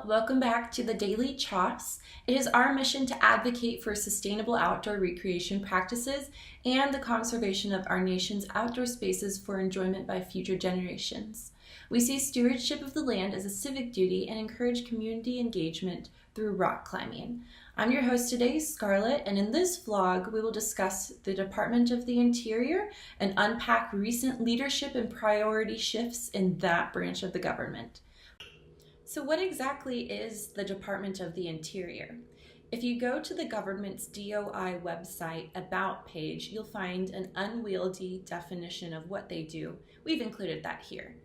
welcome back to the Daily Choss. It is our mission to advocate for sustainable outdoor recreation practices and the conservation of our nation's outdoor spaces for enjoyment by future generations. We see stewardship of the land as a civic duty and encourage community engagement through rock climbing. I'm your host today, Scarlett, and in this vlog we will discuss the Department of the Interior and unpack recent leadership and priority shifts in that branch of the government. So what exactly is the Department of the Interior? If you go to the government's DOI website About page, you'll find an unwieldy definition of what they do. We've included that here.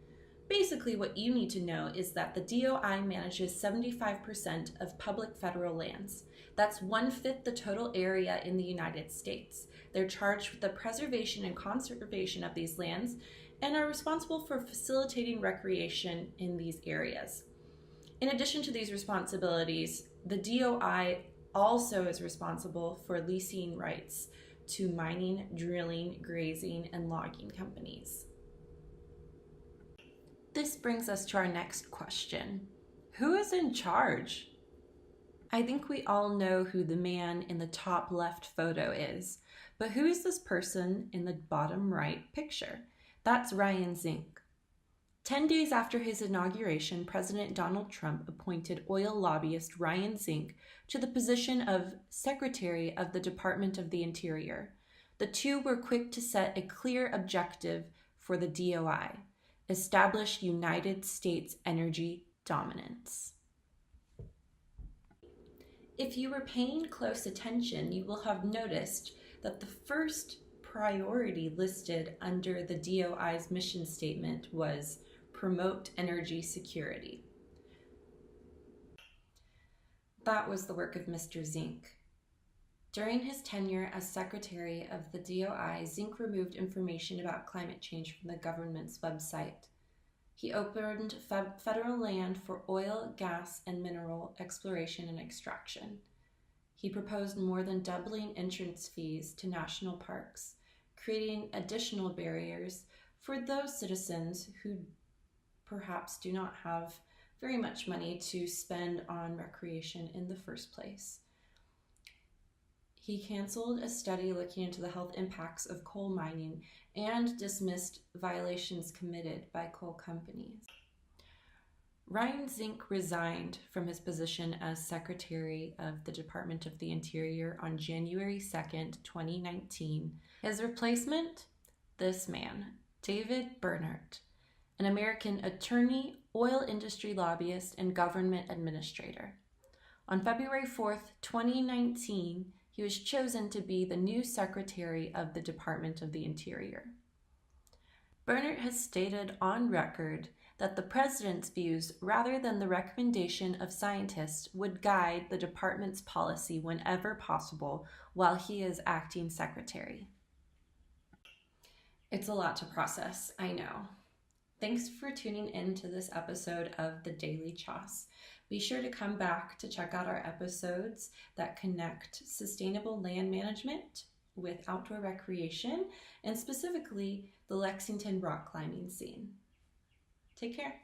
Basically, what you need to know is that the DOI manages 75% of public federal lands. That's 1/5 the total area in the United States. They're charged with the preservation and conservation of these lands and are responsible for facilitating recreation in these areas. In addition to these responsibilities, the DOI also is responsible for leasing rights to mining, drilling, grazing, and logging companies. This brings us to our next question. Who is in charge? I think we all know who the man in the top left photo is, but who is this person in the bottom right picture? That's Ryan Zinke. 10 days after his inauguration, President Donald Trump appointed oil lobbyist Ryan Zinke to the position of Secretary of the Department of the Interior. The two were quick to set a clear objective for the DOI: establish United States energy dominance. If you were paying close attention, you will have noticed that the first priority listed under the DOI's mission statement was promote energy security. That was the work of Mr. Zinke. During his tenure as Secretary of the DOI, Zinke removed information about climate change from the government's website. He opened federal land for oil, gas, and mineral exploration and extraction. He proposed more than doubling entrance fees to national parks, creating additional barriers for those citizens who perhaps do not have very much money to spend on recreation in the first place. He canceled a study looking into the health impacts of coal mining and dismissed violations committed by coal companies. Ryan Zinke resigned from his position as Secretary of the Department of the Interior on January 2nd, 2019. His replacement? This man, David Bernhardt, an American attorney, oil industry lobbyist, and government administrator. On February 4th, 2019, he was chosen to be the new Secretary of the Department of the Interior. Bernhardt has stated on record that the president's views, rather than the recommendation of scientists, would guide the department's policy whenever possible while he is acting secretary. It's a lot to process, I know. Thanks for tuning in to this episode of the Daily Choss. Be sure to come back to check out our episodes that connect sustainable land management with outdoor recreation and specifically the Lexington rock climbing scene. Take care.